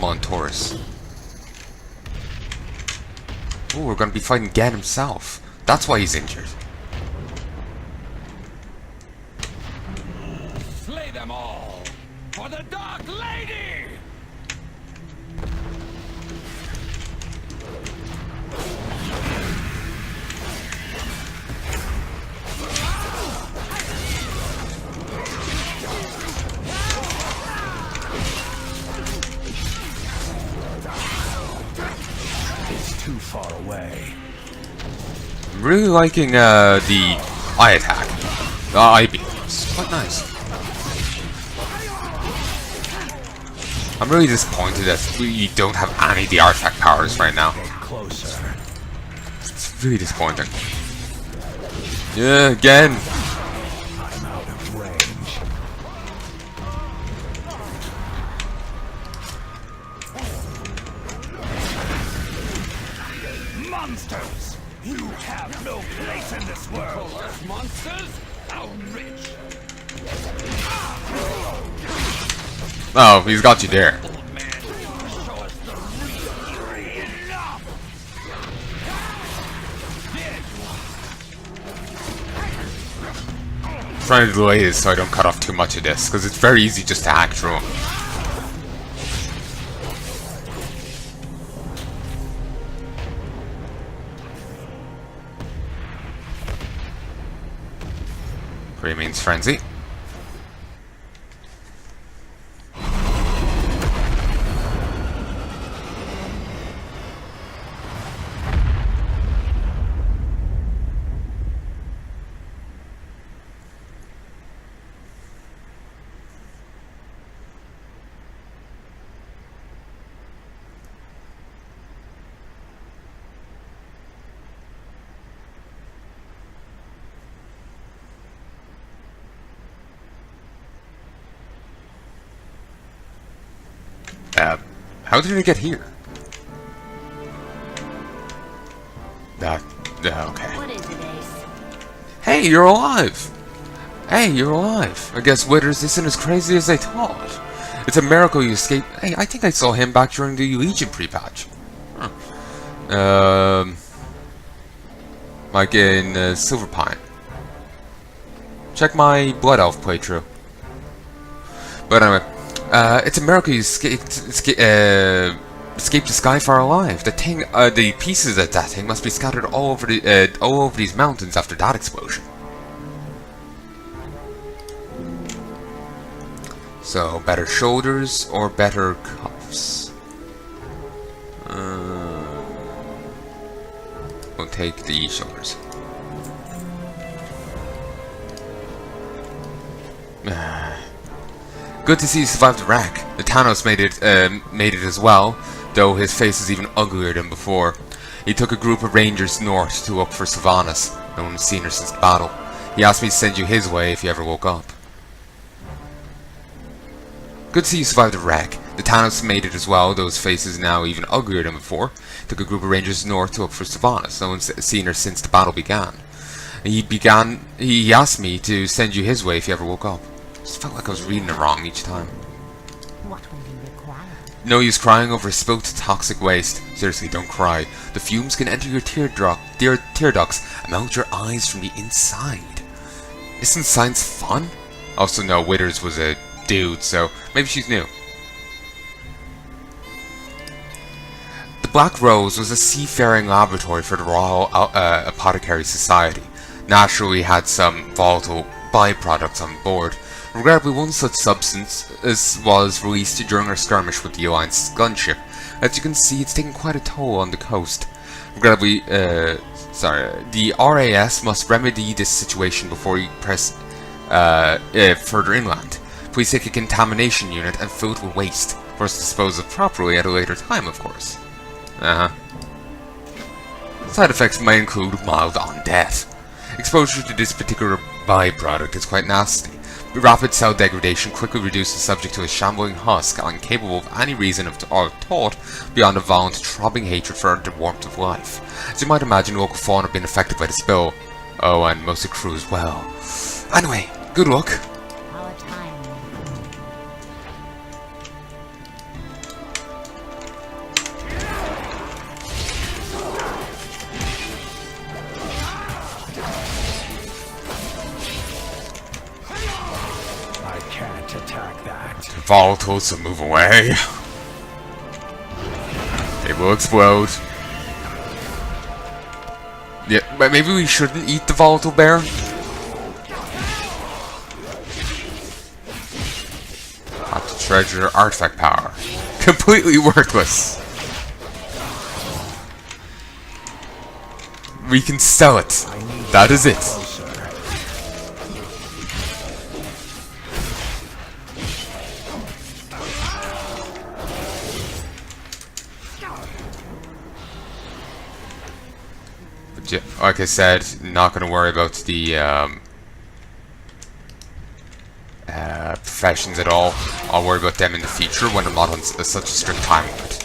on, Taurus. Ooh, we're gonna be fighting Gen himself. That's why he's injured. Slay them all for the Dark Lady! It's too far away. I'm really liking the eye attack. The eye beam. It's quite nice. I'm really disappointed that we don't have any of the artifact powers right now. Closer. It's really disappointing. Yeah, again. I'm out of range. Monsters! You have no place in this world! Monsters? How rich! Oh, he's got you there. I'm trying to delay this so I don't cut off too much of this, because it's very easy just to hack through him. Pretty means frenzy. How did it get here? Okay. What is it, Ace? Hey, you're alive! Hey, you're alive! I guess Withers isn't as crazy as I thought. It's a miracle you escaped. Hey, I think I saw him back during the Legion pre-patch. Huh. Like in Silver Pine. Check my Blood Elf playthrough. But anyway. It's a miracle you escaped the Skyfire alive. The thing, the pieces of that thing must be scattered all over these mountains after that explosion. So, better shoulders or better cuffs? We'll take the shoulders. Good to see you survived the wreck. The Thanos made it as well, though his face is even uglier than before. He took a group of rangers north to look for Sylvanas. No one's seen her since the battle. He asked me to send you his way if you ever woke up. Good to see you survived the wreck. The Thanos made it as well, though his face is now even uglier than before. Took a group of rangers north to look for Sylvanas. No one's seen her since the battle began. He asked me to send you his way if you ever woke up. Just felt like I was reading it wrong each time. What will you require? No use crying over spilt toxic waste. Seriously, don't cry. The fumes can enter your tear ducts and melt your eyes from the inside. Isn't science fun? Also, no, Withers was a dude, so maybe she's new. The Black Rose was a seafaring laboratory for the Royal Apothecary Society. Naturally, had some volatile byproducts on board. Regrettably, one such substance was released during our skirmish with the Alliance gunship. As you can see, it's taken quite a toll on the coast. Regrettably, the RAS must remedy this situation before you press further inland. Please take a contamination unit and fill it with waste, for us to dispose of properly at a later time, of course. Side effects may include mild undeath. Exposure to this particular byproduct is quite nasty. Rapid cell degradation quickly reduces the subject to a shambling husk, incapable of any reason or thought beyond a violent, throbbing hatred for the warmth of life. As you might imagine, local fauna have been affected by the spill. Oh, and most of the crew as well. Anyway, good luck. Our time. volatile, so move away. They will explode. Yeah, but maybe we shouldn't eat the volatile bear. Have to treasure artifact power. Completely worthless. We can sell it. That is it. But yeah, like I said, not going to worry about the professions at all. I'll worry about them in the future when I'm not on such a strict time limit.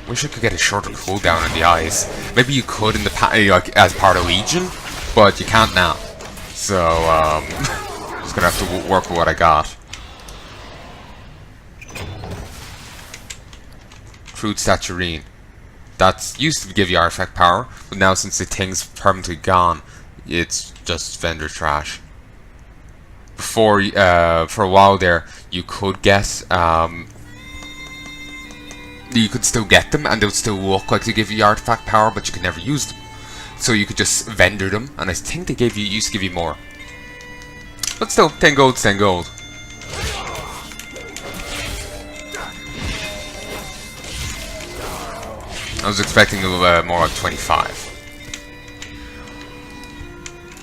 Wish I could get a shorter cooldown on the eyes. Maybe you could in the like as part of Legion, but you can't now. So just gonna have to work with what I got. Crude staturine. That's used to give you artifact power, but now since the thing's permanently gone, it's just vendor trash. Before, for a while there, you could get you could still get them, and they would still look like they give you artifact power, but you could never use them. So you could just vendor them, and I think they used to give you more. But still, 10 gold, 10 gold. I was expecting more like 25.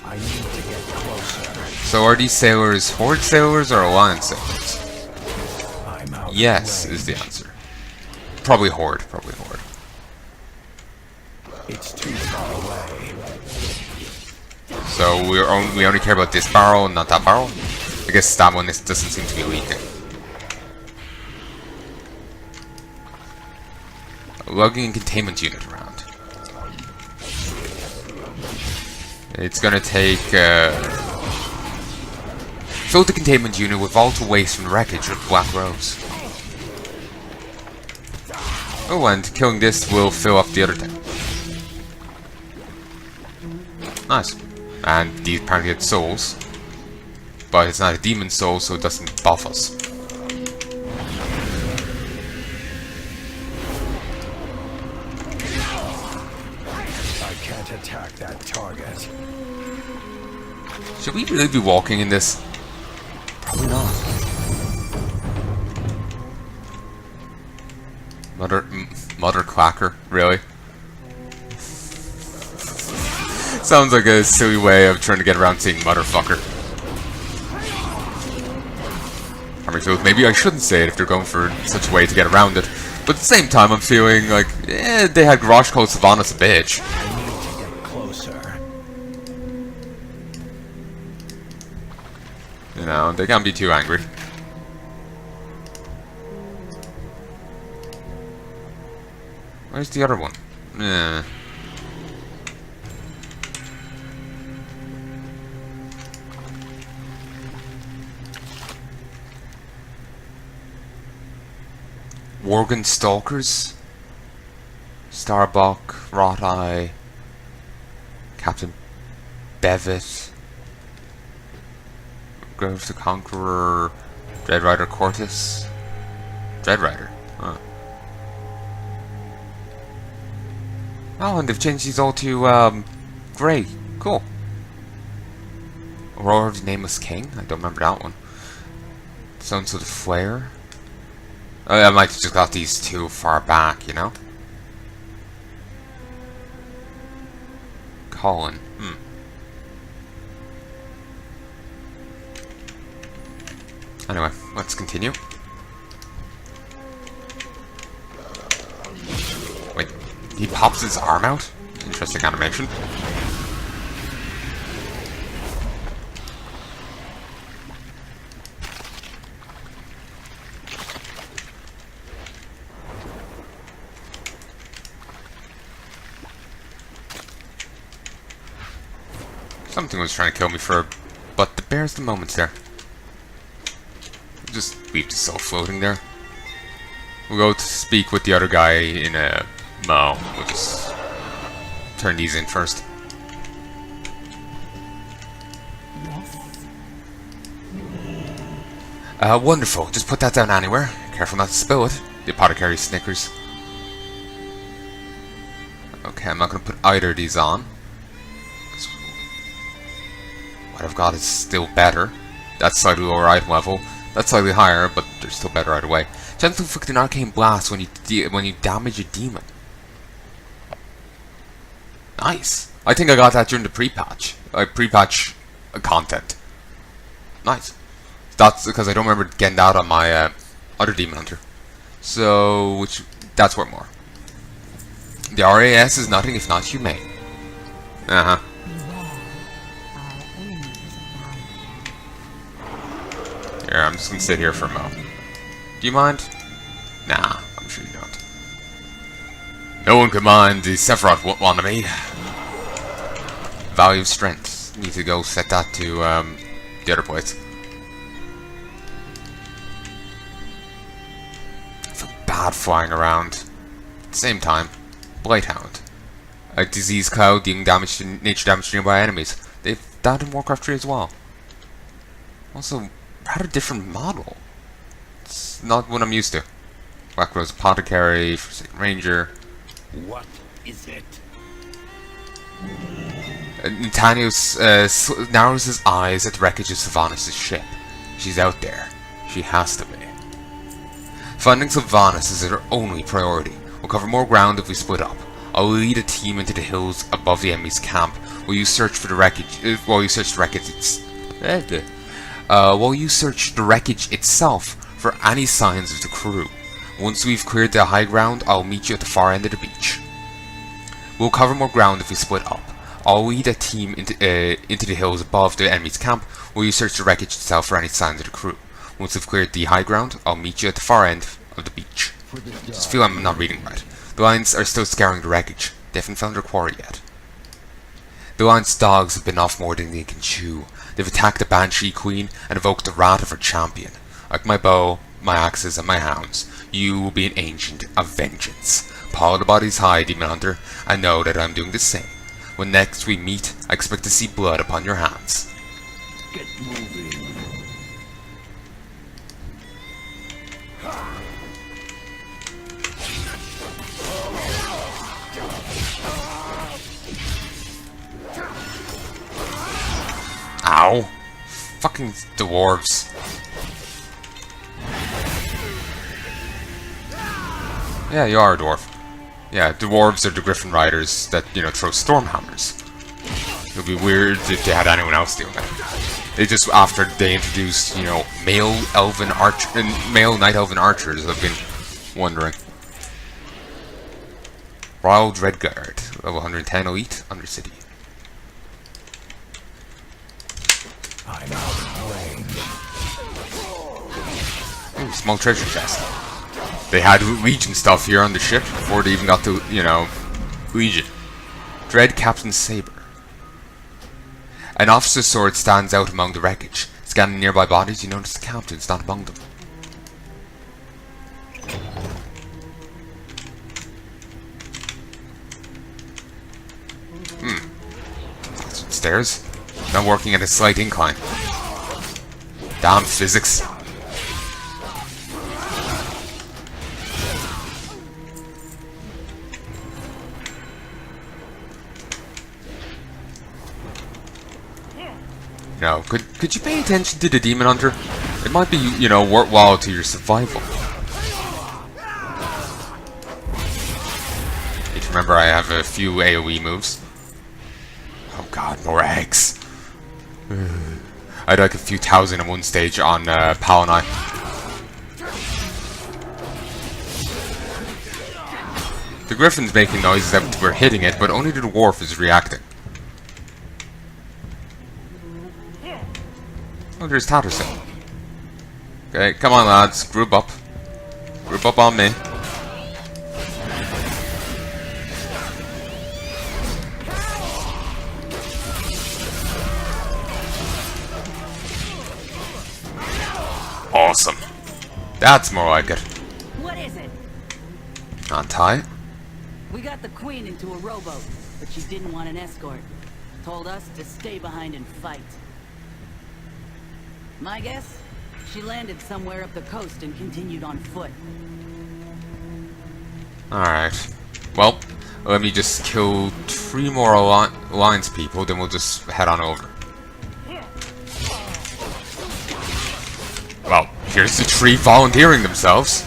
I need to get closer. So are these sailors Horde sailors or Alliance sailors? I'm out. Yes, is the answer. Probably Horde, probably Horde. It's too far away. So we only care about this barrel and not that barrel? I guess that one doesn't seem to be leaking. Lugging and containment unit around. It's gonna take fill the containment unit with volatile waste from the wreckage of Black Rose. Oh, and killing this will fill up the other tank. Nice. And these apparently get souls. But it's not a demon soul, so it doesn't buff us. I can't attack that target. Should we really be walking in this? Probably not. Mother clacker, really? Sounds like a silly way of trying to get around saying motherfucker. I mean, so maybe I shouldn't say it if they're going for such a way to get around it. But at the same time, I'm feeling like, they had Grosh called Sylvanas a bitch. I need to get closer. You know, they can't be too angry. Where's the other one? Worgen Stalkers? Starbuck, Rot-Eye, Captain Bevet, Grove the Conqueror, Dread Rider Cortus, Dread Rider, huh. Oh, and they've changed these all to, grey. Cool. Aurora of the Nameless King? I don't remember that one. Sons of the Flare? Oh, I might have just got these too far back, you know? Colin. Anyway, let's continue. Wait, he pops his arm out? Interesting animation. Something was trying to kill me but the bear's the moment there. Just leave the soul floating there. We'll go to speak with the other guy in a Mo. We'll just turn these in first. Yes. Wonderful. Just put that down anywhere. Careful not to spill it. The apothecary snickers. Okay, I'm not going to put either of these on. What I've got is still better. That's slightly lower item level. That's slightly higher, but they're still better either way. Gentle inflicting arcane blast when you damage a demon. Nice. I think I got that during the pre-patch. Pre-patch content. Nice. That's because I don't remember getting that on my other demon hunter. So, that's worth more. The RAS is nothing if not humane. Uh-huh. Here, I'm just gonna sit here for a moment. Do you mind? Nah, I'm sure you don't. No one can mind the Sephiroth one of me. Value of strength. Need to go set that to the other place. I feel bad flying around. At the same time, Blighthound. A disease cloud dealing damage to nature damage to nearby enemies. They've that in Warcraft 3 as well. Also, rather different model. It's not what I'm used to. Black Rose Apothecary, Forsaken Ranger. What is it? Nathanios narrows his eyes at the wreckage of Sylvanas' ship. She's out there. She has to be. Finding Sylvanas is our only priority. We'll cover more ground if we split up. I'll lead a team into the hills above the enemy's camp while you search for the wreckage. While you search the wreckage itself for any signs of the crew. Once we've cleared the high ground, I'll meet you at the far end of the beach. We'll cover more ground if we split up. I'll lead a team into the hills above the enemy's camp while you search the wreckage itself for any signs of the crew. Once we've cleared the high ground, I'll meet you at the far end of the beach. Just feel I'm not reading right. The Lions are still scouring the wreckage. They haven't found their quarry yet. The Lions' dogs have been off more than they can chew. They've attacked the Banshee Queen and evoked the wrath of her champion. Like my bow, my axes, and my hounds, you will be an agent of vengeance. Pile the bodies high, Demon Hunter, and know that I'm doing the same. When next we meet, I expect to see blood upon your hands. Get moving. Ow! Fucking dwarves. Yeah, you are a dwarf. Yeah, dwarves are the Griffin Riders that, throw storm hammers. It would be weird if they had anyone else doing it. They just, after they introduced, male elven archer and male night elven archers, I've been wondering. Royal Dreadguard, level 110 elite, Undercity. I'm out of range. Ooh, small treasure chest. They had Legion stuff here on the ship before they even got to, Legion. Dread Captain Saber. An officer's sword stands out among the wreckage. Scanning nearby bodies, you notice the captain's not among them. Stairs. Now working at a slight incline. Damn physics. Could you pay attention to the Demon Hunter? It might be, worthwhile to your survival. Need to remember I have a few AoE moves. Oh god, more eggs. I had like a few thousand in one stage on Palnai. The Griffin's making noises that we're hitting it, but only the dwarf is reacting. Oh, there's Tatterson. Okay, come on lads, group up. Group up on me. Awesome. That's more like it. What is it? Untie. We got the queen into a rowboat, but she didn't want an escort. Told us to stay behind and fight. My guess? She landed somewhere up the coast and continued on foot. Alright. Well, let me just kill 3 more Alliance people, then we'll just head on over. Well, here's the 3 volunteering themselves.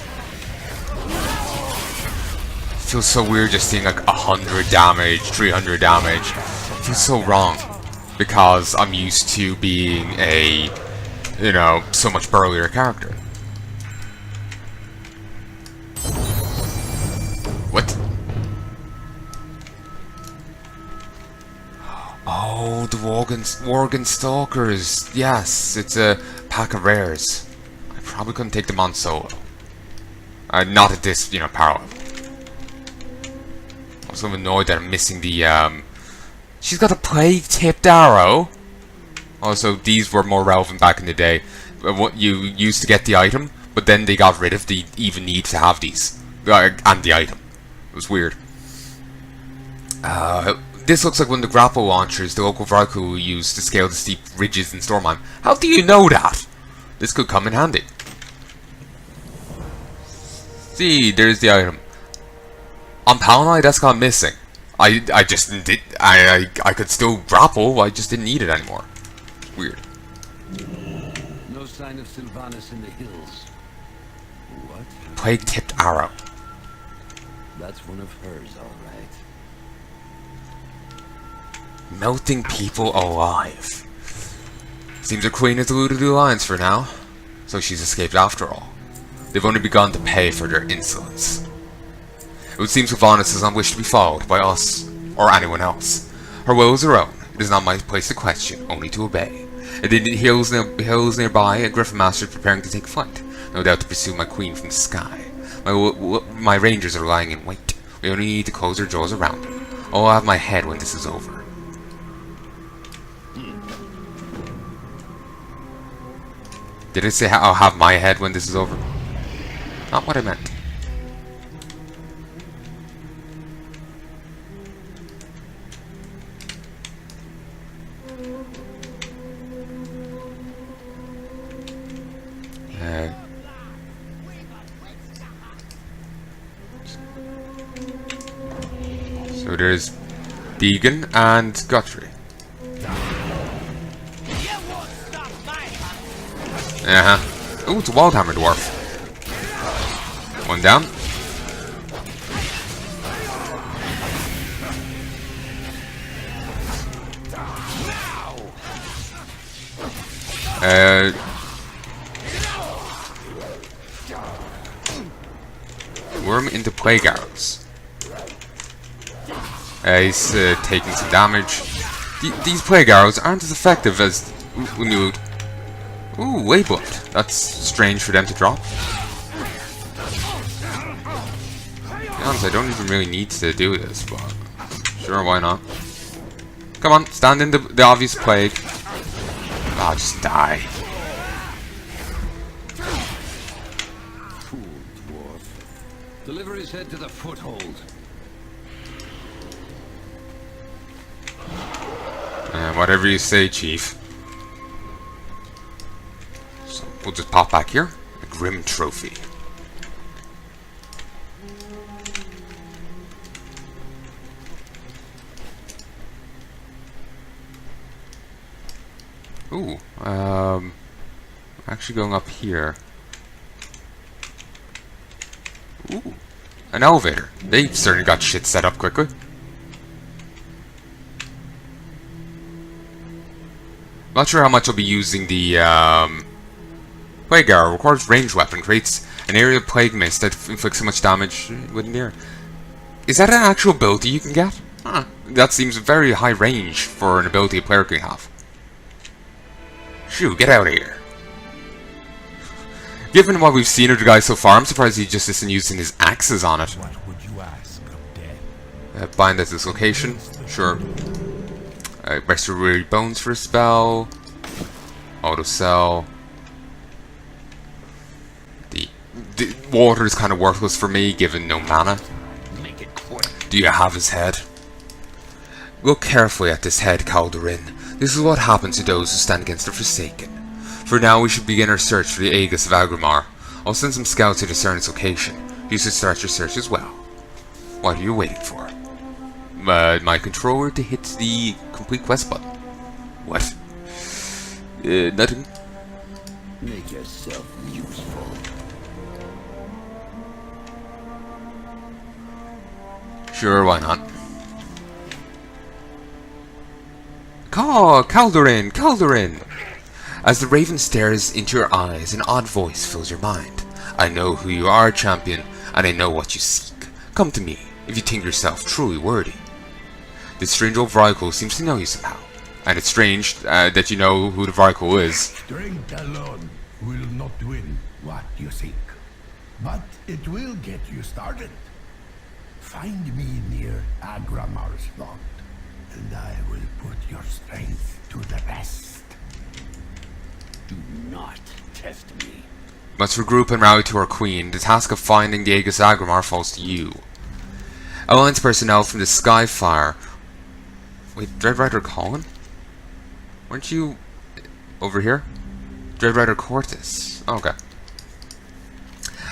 Feels so weird just seeing like 100 damage, 300 damage. Feels so wrong. Because I'm used to being a, you know, so much burlier character. What? Oh, the Worgen Stalkers. Yes, it's a pack of rares. I probably couldn't take them on solo. Not at this, you know, power level. I'm so annoyed that I'm missing the, She's got a plague-tipped arrow. Also, these were more relevant back in the day. What you used to get the item, but then they got rid of the even need to have these. And the item. It was weird. This looks like one of the grapple launchers the local vehicle used to scale the steep ridges in Stormheim. How do you know that? This could come in handy. See, there's the item. On Palnai, that's gone missing. I just did. I could still grapple. I just didn't need it anymore. Weird. No sign of Sylvanas in the hills. What? Plague-tipped arrow. That's one of hers, all right. Melting people alive. Seems the Queen has eluded the Alliance for now, so she's escaped after all. They've only begun to pay for their insolence. It would seem Sylvanas does not wish to be followed by us, or anyone else. Her will is her own. It is not my place to question, only to obey. In the hills nearby, a Griffin Master is preparing to take flight, no doubt to pursue my queen from the sky. My rangers are lying in wait. We only need to close their jaws around them. I'll have my head when this is over. Did it say I'll have my head when this is over? Not what I meant. So there's Deegan and Guthrie. Ooh, it's a Wildhammer Dwarf. One down. Worm into Plague Arrows. He's taking some damage. These Plague Arrows aren't as effective as when you... Ooh, Waybutt. That's strange for them to drop. To be honest, I don't even really need to do this, but... Sure, why not? Come on, stand in the obvious Plague. Ah, just die. Fool dwarf. Deliver his head to the foothold. Whatever you say, Chief. So we'll just pop back here. A Grim Trophy. Ooh, actually going up here. Ooh, an elevator. They certainly got shit set up quickly. Not sure how much I'll be using the Plague Arrow. Requires ranged weapon. Creates an area of plague mist that inflicts so much damage within the air. Is that an actual ability you can get? Huh. That seems very high range for an ability a player can have. Shoo, get out of here. Given what we've seen of the guy so far, I'm surprised he just isn't using his axes on it. What would you ask of death? Bind at this location. Sure. Restore weary bones for a spell. Auto cell. The water is kind of worthless for me, given no mana. Make it quick. Do you have his head? Look carefully at this head, Caldorin. This is what happens to those who stand against the Forsaken. For now, we should begin our search for the Aegis of Agrimar. I'll send some scouts to discern its location. You should start your search as well. What are you waiting for? My controller to hit the complete quest button. What? Nothing. Make yourself useful. Sure, why not? Caldorin! Caldorin! As the raven stares into your eyes, an odd voice fills your mind. I know who you are, champion, and I know what you seek. Come to me, if you think yourself truly worthy. This strange old Vrykul seems to know you somehow. And it's strange that you know who the Vrykul is. Strength alone will not win what you seek, but it will get you started. Find me near Agramar's vault, and I will put your strength to the test. Do not test me. Must regroup and rally to our queen. The task of finding the Aegis Agrimar falls to you. Alliance personnel from the Skyfire. Wait, Dreadrider Colin? Weren't you over here? Dreadrider Cortus. Oh, okay.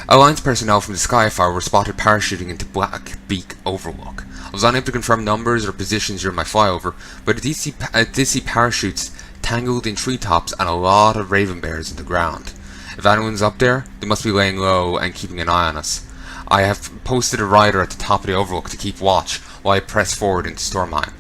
Alliance personnel from the Skyfire were spotted parachuting into Black Beak Overlook. I was unable to confirm numbers or positions during my flyover, but I did see parachutes tangled in treetops and a lot of raven bears in the ground. If anyone's up there, they must be laying low and keeping an eye on us. I have posted a rider at the top of the overlook to keep watch while I press forward into Stormheim.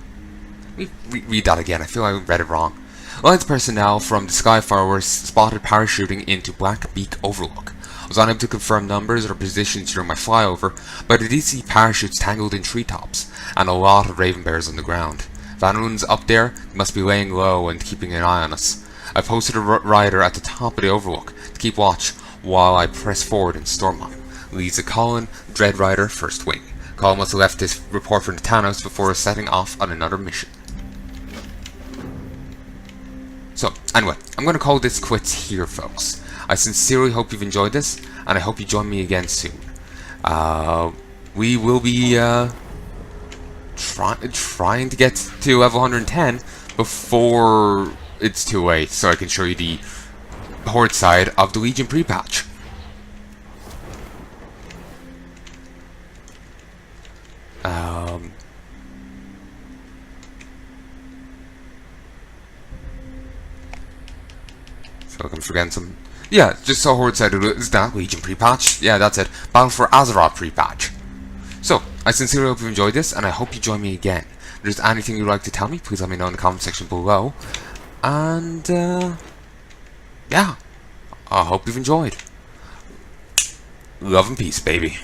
Let me read that again, I feel I read it wrong. Alliance personnel from the Skyfire were spotted parachuting into Black Beak Overlook. I was unable to confirm numbers or positions during my flyover, but I did see parachutes tangled in treetops and a lot of raven bears on the ground. If anyone's up there, they must be laying low and keeping an eye on us. I posted a rider at the top of the overlook to keep watch while I press forward in Stormheim. Leads a Colin, Dreadrider, First Wing. Colin must have left this report for Natanos before setting off on another mission. So, anyway, I'm going to call this quits here, folks. I sincerely hope you've enjoyed this, and I hope you join me again soon. We will be trying to get to level 110 before it's too late, so I can show you the Horde side of the Legion pre-patch. So I'm forgetting some. Yeah, just so Horde side is that Legion pre-patch. Yeah, that's it. Battle for Azeroth pre-patch. So, I sincerely hope you enjoyed this, and I hope you join me again. If there's anything you'd like to tell me, please let me know in the comment section below. And, yeah. I hope you've enjoyed. Love and peace, baby.